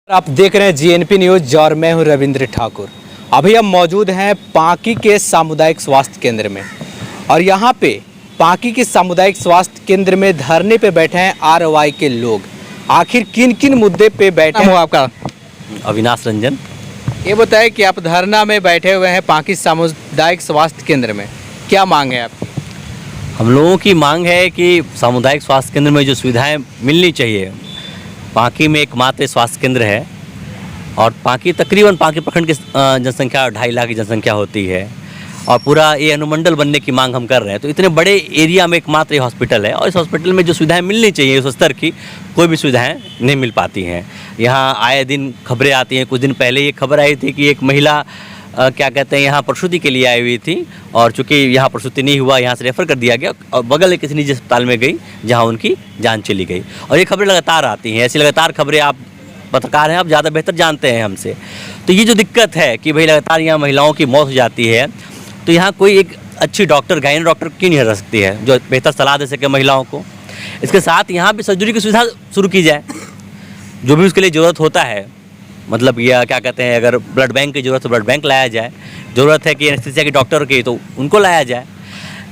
आप देख रहे हैं जीएनपी न्यूज और मैं हूं रविंद्र ठाकुर। अभी हम मौजूद हैं पांकी के सामुदायिक स्वास्थ्य केंद्र में और यहां पे पांकी के सामुदायिक स्वास्थ्य केंद्र में धरने पे बैठे हैं आरवाई के लोग। आखिर किन किन मुद्दे पे बैठे हैं? आपका अविनाश रंजन। ये बताएं कि आप धरना में बैठे हुए हैं पांकी सामुदायिक स्वास्थ्य केंद्र में, क्या मांग है आपकी? हम लोगों की मांग है कि सामुदायिक स्वास्थ्य केंद्र में जो सुविधाएं मिलनी चाहिए, पांकी में एकमात्र स्वास्थ्य केंद्र है और पांकी तकरीबन पांकी प्रखंड की जनसंख्या 2.5 लाख की जनसंख्या होती है और पूरा ये अनुमंडल बनने की मांग हम कर रहे हैं। तो इतने बड़े एरिया में एकमात्र ये हॉस्पिटल है और इस हॉस्पिटल में जो सुविधाएं मिलनी चाहिए उस स्तर की कोई भी सुविधाएं नहीं मिल पाती हैं। यहाँ आए दिन खबरें आती हैं। कुछ दिन पहले ये खबर आई थी कि एक महिला क्या कहते हैं यहाँ प्रसूति के लिए आई हुई थी और चूँकि यहाँ प्रसूति नहीं हुआ, यहाँ से रेफ़र कर दिया गया और बगल के किसी निजी अस्पताल में गई जहाँ उनकी जान चली गई। और ये खबरें लगातार आती हैं, ऐसी लगातार खबरें आप पत्रकार हैं, आप ज़्यादा बेहतर जानते हैं हमसे। तो ये जो दिक्कत है कि भाई लगातार यहाँ महिलाओं की मौत हो जाती है, तो यहाँ कोई एक अच्छी डॉक्टर, गायनी डॉक्टर क्यों नहीं रह सकती है जो बेहतर सलाह दे सके महिलाओं को। इसके साथ यहाँ भी सर्जरी की सुविधा शुरू की जाए, जो भी उसके लिए ज़रूरत होता है। मतलब यह क्या कहते हैं, अगर ब्लड बैंक की ज़रूरत है ब्लड बैंक लाया जाए, ज़रूरत है कि एनेस्थीसिया के डॉक्टर की तो उनको लाया जाए,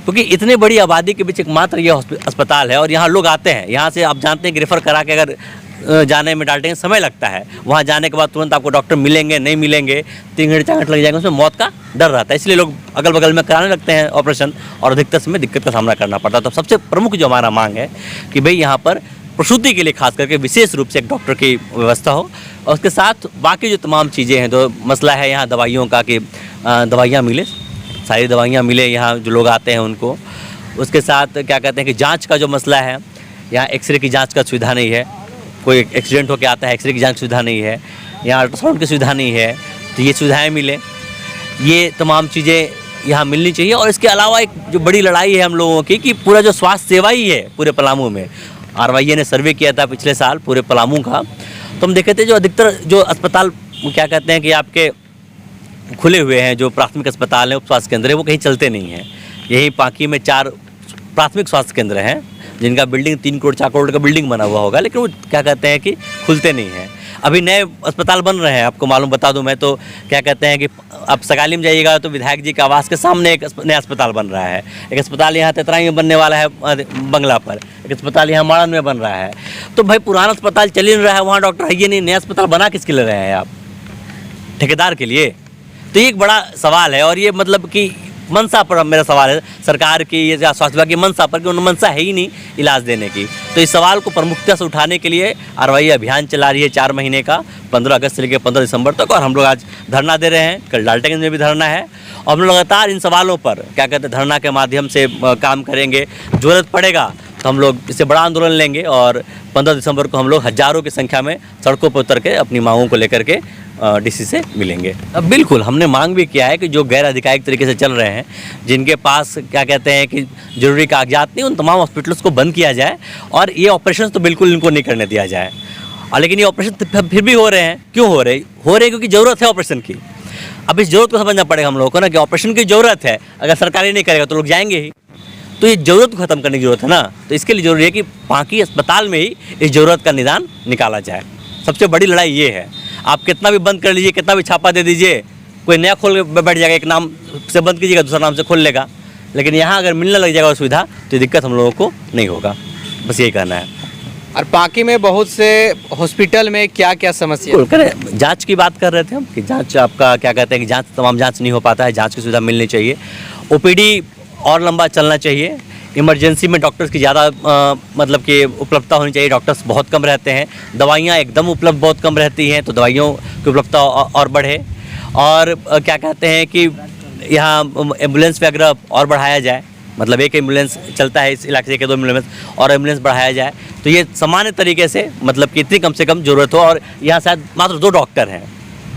क्योंकि इतनी बड़ी आबादी के बीच एकमात्र ये अस्पताल है और यहाँ लोग आते हैं। यहाँ से आप जानते हैं कि रेफ़र करा के अगर जाने में डालते हैं समय लगता है, वहाँ जाने के बाद तुरंत आपको डॉक्टर मिलेंगे नहीं मिलेंगे, 3 घंटे 4 घंटे लग जाएंगे, उसमें मौत का डर रहता है। इसलिए लोग अगल बगल में कराने लगते हैं ऑपरेशन और अधिकतर समय दिक्कत का सामना करना पड़ता है। तो सबसे प्रमुख जो हमारा मांग है कि भाई यहाँ पर प्रसूति के लिए खास करके विशेष रूप से एक डॉक्टर की व्यवस्था हो और उसके साथ बाकी जो तमाम चीज़ें हैं। तो मसला है यहाँ दवाइयों का कि दवाइयाँ मिले, सारी दवाइयाँ मिले यहाँ जो लोग आते हैं उनको। उसके साथ क्या कहते हैं कि जांच का जो मसला है, यहाँ एक्सरे की जांच का सुविधा नहीं है। कोई एक्सीडेंट होकर आता है, एक्सरे की जांच सुविधा नहीं है, यहाँ अल्ट्रासाउंड की सुविधा नहीं है। तो ये सुविधाएँ मिले, ये तमाम चीज़ें यहाँ मिलनी चाहिए। और इसके अलावा एक जो बड़ी लड़ाई है हम लोगों की कि पूरा जो स्वास्थ्य सेवा ही है पूरे पलामू में, आरवाईए ने सर्वे किया था पिछले साल पूरे पलामू का, तो हम देखे थे जो अधिकतर जो अस्पताल क्या कहते हैं कि आपके खुले हुए हैं, जो प्राथमिक अस्पताल हैं, उप स्वास्थ्य केंद्र है, वो कहीं चलते नहीं हैं। यही पांकी में 4 प्राथमिक स्वास्थ्य केंद्र हैं जिनका बिल्डिंग 3 करोड़ 4 करोड़ का बिल्डिंग बना हुआ होगा, लेकिन वो क्या कहते हैं कि खुलते नहीं हैं। अभी नए अस्पताल बन रहे हैं, आपको मालूम बता दूं मैं तो, क्या कहते हैं कि आप सगाली में जाइएगा तो विधायक जी के आवास के सामने एक नया अस्पताल बन रहा है। एक अस्पताल यहाँ तेतराई में बनने वाला है बंगला पर, एक अस्पताल यहाँ माड़न में बन रहा है। तो भाई पुराना अस्पताल चल ही नहीं रहा है, वहाँ डॉक्टर है ही नहीं, नया अस्पताल बना किसके लिए रहे हैं आप? ठेकेदार के लिए? तो ये एक बड़ा सवाल है और ये मतलब कि मनसा पर मेरा सवाल है सरकार की या स्वास्थ्य विभाग की मनसा पर, कि उन्हें मनसा है ही नहीं इलाज देने की। तो इस सवाल को प्रमुखता से उठाने के लिए आरवाई अभियान चला रही है 4 महीने का, 15 अगस्त से लेकर 15 दिसंबर तक। और हम लोग आज धरना दे रहे हैं, कल डाल्टनगंज में भी धरना है और हम लोग लगातार इन सवालों पर क्या कहते हैं धरना के माध्यम से काम करेंगे। ज़रूरत पड़ेगा तो हम लोग इससे बड़ा आंदोलन लेंगे और 15 दिसंबर को हम लोग हज़ारों की संख्या में सड़कों पर उतर के अपनी मांगों को लेकर के डीसी से मिलेंगे। अब बिल्कुल हमने मांग भी किया है कि जो गैर आधिकारिक तरीके से चल रहे हैं, जिनके पास क्या कहते हैं कि ज़रूरी कागजात नहीं, उन तमाम हॉस्पिटल्स को बंद किया जाए और ये ऑपरेशन तो बिल्कुल इनको नहीं करने दिया जाए। और लेकिन ये ऑपरेशन फिर भी हो रहे हैं। क्यों हो रहे क्योंकि ज़रूरत है ऑपरेशन की। अब इस ज़रूरत को समझना पड़ेगा हम लोगों को ना, कि ऑपरेशन की ज़रूरत है, अगर सरकार ही नहीं करेगा तो लोग जाएंगे ही। तो ये ज़रूरत को ख़त्म करने की ज़रूरत है ना। तो इसके लिए ज़रूरी है कि पांकी अस्पताल में ही इस ज़रूरत का निदान निकाला जाए। सबसे बड़ी लड़ाई ये है। आप कितना भी बंद कर लीजिए, कितना भी छापा दे दीजिए, कोई नया खोल के बैठ जाएगा, एक नाम से बंद कीजिएगा दूसरा नाम से खोल लेगा, लेकिन यहाँ अगर मिलने लग जाएगा सुविधा तो दिक्कत हम लोगों को नहीं होगा। बस यही कहना है। और पांकी में बहुत से हॉस्पिटल में क्या क्या समस्या करें? जांच की बात कर रहे थे हम कि जांच आपका क्या कहते हैं कि तमाम जांच नहीं हो पाता है, जांच की सुविधा मिलनी चाहिए। ओपीडी और लंबा चलना चाहिए। इमरजेंसी में डॉक्टर्स की ज़्यादा मतलब कि उपलब्धता होनी चाहिए। डॉक्टर्स बहुत कम रहते हैं, दवाइयाँ एकदम उपलब्ध बहुत कम रहती हैं, तो दवाइयों की उपलब्धता और बढ़े। और क्या कहते हैं कि यहाँ एम्बुलेंस वगैरह और बढ़ाया जाए। मतलब एक एम्बुलेंस चलता है इस इलाके से, 2 एम्बुलेंस और एम्बुलेंस बढ़ाया जाए, तो ये सामान्य तरीके से मतलब कि इतनी कम से कम ज़रूरत हो। और यहाँ शायद मात्र 2 डॉक्टर हैं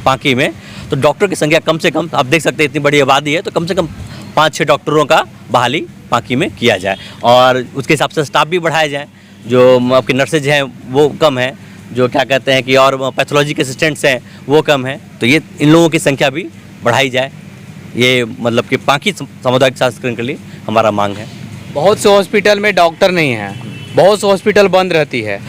पांकी में, तो डॉक्टर की संख्या कम से कम, आप देख सकते हैं इतनी बड़ी आबादी है, तो कम से कम 5-6 डॉक्टरों का बहाली पांकी में किया जाए और उसके हिसाब से स्टाफ भी बढ़ाया जाए। जो आपके नर्सेज हैं वो कम है, जो क्या कहते हैं कि और पैथोलॉजी के असिस्टेंट्स हैं वो कम है, तो ये इन लोगों की संख्या भी बढ़ाई जाए। ये मतलब कि पांकी सामुदायिक स्वास्थ्य केंद्र के लिए हमारा मांग है। बहुत से हॉस्पिटल में डॉक्टर नहीं है, बहुत से हॉस्पिटल बंद रहती है।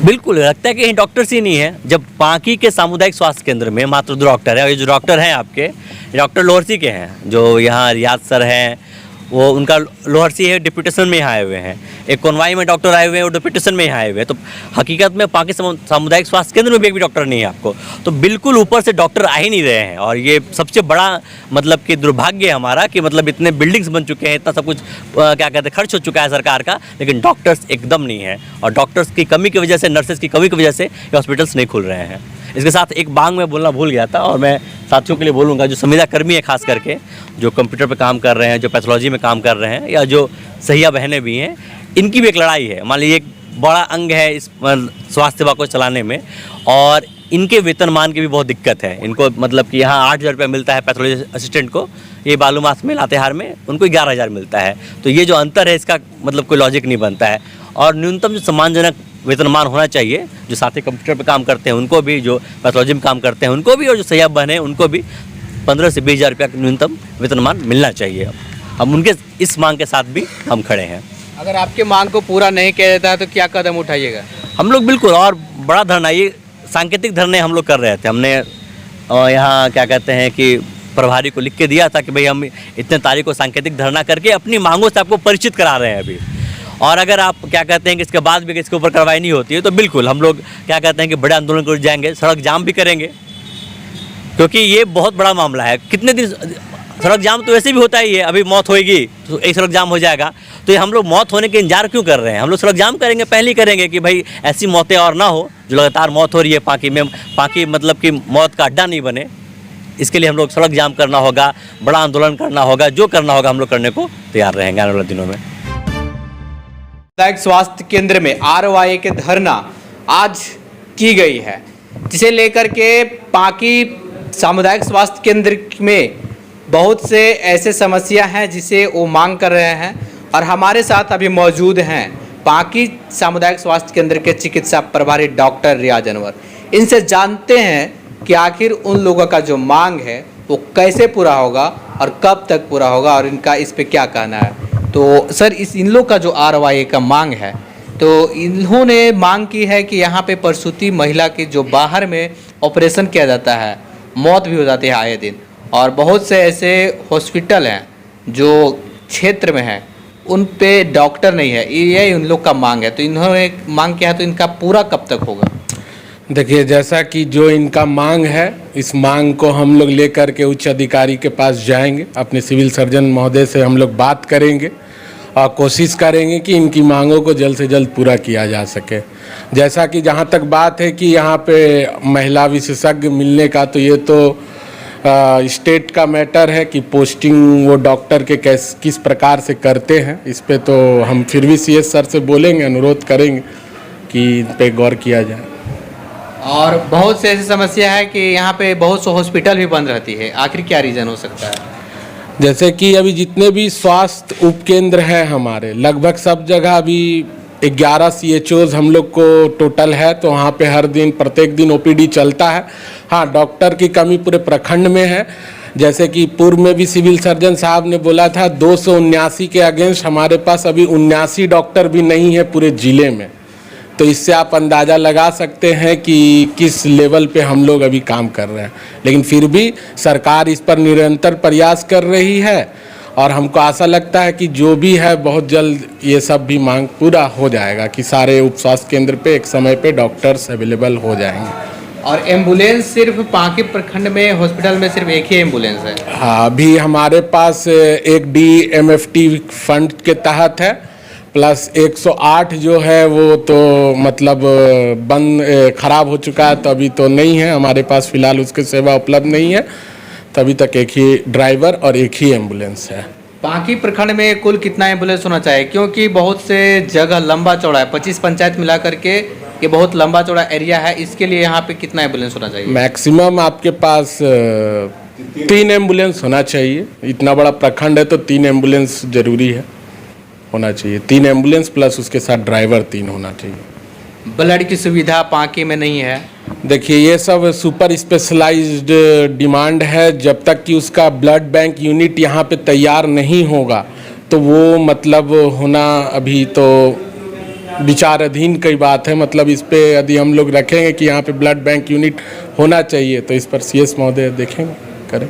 बिल्कुल लगता है कि कहीं डॉक्टर्स ही नहीं है। जब पांकी के सामुदायिक स्वास्थ्य केंद्र में मात्र 2 डॉक्टर है, और ये जो डॉक्टर हैं आपके डॉक्टर लोहरसी के हैं, जो यहाँ रियाज सर हैं, वो उनका लोहरसी है, डिप्यूटेशन में यहाँ आए हुए हैं। एक कोनवाई में डॉक्टर आए हुए हैं, वो डिप्यूटेशन में यहाँ आए हुए हैं। तो हकीकत में पांकी सामुदायिक स्वास्थ्य केंद्र में भी एक भी डॉक्टर नहीं है आपको। तो बिल्कुल ऊपर से डॉक्टर आ ही नहीं रहे हैं, और ये सबसे बड़ा मतलब कि दुर्भाग्य है हमारा कि मतलब इतने बिल्डिंग्स बन चुके हैं, इतना सब कुछ क्या कहते हैं खर्च हो चुका है सरकार का, लेकिन डॉक्टर्स एकदम नहीं है। और डॉक्टर्स की कमी की वजह से, नर्सेज की कमी की वजह से ये हॉस्पिटल्स नहीं खुल रहे हैं। इसके साथ एक बांग में बोलना भूल गया था, और मैं साथियों के लिए बोलूँगा, जो संविदा कर्मी है खास करके, जो कंप्यूटर पे काम कर रहे हैं, जो पैथोलॉजी में काम कर रहे हैं, या जो सहिया बहनें भी हैं, इनकी भी एक लड़ाई है। मान लीजिए एक बड़ा अंग है इस स्वास्थ्य सेवा को चलाने में, और इनके वेतनमान की भी बहुत दिक्कत है। इनको मतलब कि यहाँ 8,000 रुपये मिलता है पैथोलॉजी असिस्टेंट को, ये बालूमास में लातेहार में उनको 11,000 मिलता है। तो ये जो अंतर है, इसका मतलब कोई लॉजिक नहीं बनता है। और न्यूनतम जो सम्मानजनक वेतनमान होना चाहिए, जो साथी कंप्यूटर पे काम करते हैं उनको भी, जो पैथोलॉजी में काम करते हैं उनको भी, और जो सहिया बहनें उनको भी 15 से 20,000 रुपया का न्यूनतम वेतनमान मिलना चाहिए। हम उनके इस मांग के साथ भी हम खड़े हैं। अगर आपके मांग को पूरा नहीं किया जाता है तो क्या कदम उठाइएगा? हम लोग बिल्कुल और बड़ा धरना, ये सांकेतिक धरने हम लोग कर रहे थे। हमने यहाँ क्या कहते हैं कि प्रभारी को लिख के दिया था कि भाई हम इतने तारीख को सांकेतिक धरना करके अपनी मांगों से आपको परिचित करा रहे हैं अभी। और अगर आप क्या कहते हैं कि इसके बाद भी इसके ऊपर कार्रवाई नहीं होती है तो बिल्कुल हम लोग क्या कहते हैं कि बड़े आंदोलन को जाएंगे, सड़क जाम भी करेंगे, क्योंकि ये बहुत बड़ा मामला है। कितने दिन सड़क जाम तो वैसे भी होता ही है, अभी मौत होएगी तो एक सड़क जाम हो जाएगा, तो ये हम लोग मौत होने के इंतजार क्यों कर रहे हैं? हम लोग सड़क जाम करेंगे, पहले ही करेंगे कि भाई ऐसी मौतें और ना हो, जो लगातार मौत हो रही है पांकी में, पांकी मतलब कि मौत का अड्डा नहीं बने। इसके लिए हम लोग सड़क जाम करना होगा, बड़ा आंदोलन करना होगा, जो करना होगा हम लोग करने को तैयार रहेंगे आने वाले दिनों में। सामुदायिक स्वास्थ्य केंद्र में ROI के धरना आज की गई है, जिसे लेकर के पांकी सामुदायिक स्वास्थ्य केंद्र में बहुत से ऐसे समस्या हैं जिसे वो मांग कर रहे हैं। और हमारे साथ अभी मौजूद हैं पांकी सामुदायिक स्वास्थ्य केंद्र के चिकित्सा प्रभारी डॉक्टर रियाज अनवर। इनसे जानते हैं कि आखिर उन लोगों का जो मांग है वो कैसे पूरा होगा और कब तक पूरा होगा, और इनका इस पे क्या कहना है। तो सर, इन लोग का जो ROI का मांग है, तो इन्होंने मांग की है कि यहाँ पे प्रसूति महिला की जो बाहर में ऑपरेशन किया जाता है, मौत भी हो जाती है आए दिन, और बहुत से ऐसे हॉस्पिटल हैं जो क्षेत्र में हैं, उन पे डॉक्टर नहीं है, ये उन लोग का मांग है। तो इन्होंने मांग किया है, तो इनका पूरा कब तक होगा? देखिए, जैसा कि जो इनका मांग है, इस मांग को हम लोग लेकर के उच्च अधिकारी के पास जाएंगे, अपने सिविल सर्जन महोदय से हम लोग बात करेंगे और कोशिश करेंगे कि इनकी मांगों को जल्द से जल्द पूरा किया जा सके। जैसा कि जहां तक बात है कि यहाँ पे महिला विशेषज्ञ मिलने का, तो ये तो स्टेट का मैटर है कि पोस्टिंग वो डॉक्टर के किस प्रकार से करते हैं। इस पे तो हम फिर भी CS सर से बोलेंगे, अनुरोध करेंगे कि इन पे गौर किया जाए। और बहुत से ऐसी समस्या है कि यहाँ पे बहुत से हॉस्पिटल भी बंद रहती है, आखिर क्या रीज़न हो सकता है? जैसे कि अभी जितने भी स्वास्थ्य उपकेंद्र हैं हमारे, लगभग सब जगह अभी 11 CHOs हम लोग को टोटल है, तो वहाँ पे हर दिन प्रत्येक दिन OPD चलता है। हाँ, डॉक्टर की कमी पूरे प्रखंड में है। जैसे कि पूर्व में भी सिविल सर्जन साहब ने बोला था, 279 के अगेंस्ट हमारे पास अभी 79 डॉक्टर भी नहीं है पूरे ज़िले में। तो इससे आप अंदाज़ा लगा सकते हैं कि किस लेवल पे हम लोग अभी काम कर रहे हैं। लेकिन फिर भी सरकार इस पर निरंतर प्रयास कर रही है, और हमको आशा लगता है कि जो भी है बहुत जल्द ये सब भी मांग पूरा हो जाएगा, कि सारे उप स्वास्थ्य केंद्र पे एक समय पे डॉक्टर्स अवेलेबल हो जाएंगे। और एम्बुलेंस सिर्फ पांकी प्रखंड में हॉस्पिटल में सिर्फ एक ही एम्बुलेंस है? हाँ, अभी हमारे पास एक DMFT फंड के तहत है, प्लस 108 जो है वो तो मतलब ख़राब हो चुका है, तो अभी तो नहीं है हमारे पास, फ़िलहाल उसकी सेवा उपलब्ध नहीं है। तभी तक एक ही ड्राइवर और एक ही एम्बुलेंस है। पांकी प्रखंड में कुल कितना एम्बुलेंस होना चाहिए? क्योंकि बहुत से जगह लंबा चौड़ा है, 25 पंचायत मिला करके ये बहुत लंबा चौड़ा एरिया है। इसके लिए यहाँ पे कितना एम्बुलेंस होना चाहिए? मैक्सिमम आपके पास 3 एम्बुलेंस होना चाहिए। इतना बड़ा प्रखंड है तो 3 एम्बुलेंस जरूरी है, होना चाहिए। 3 एम्बुलेंस प्लस उसके साथ ड्राइवर 3 होना चाहिए। ब्लड की सुविधा पांकी में नहीं है? देखिए, ये सब सुपर स्पेशलाइज्ड डिमांड है। जब तक कि उसका ब्लड बैंक यूनिट यहाँ पे तैयार नहीं होगा तो वो मतलब होना अभी तो विचाराधीन कई बात है। मतलब इस पे यदि हम लोग रखेंगे कि यहाँ पे ब्लड बैंक यूनिट होना चाहिए तो इस पर सीएस महोदय देखेंगे, करें।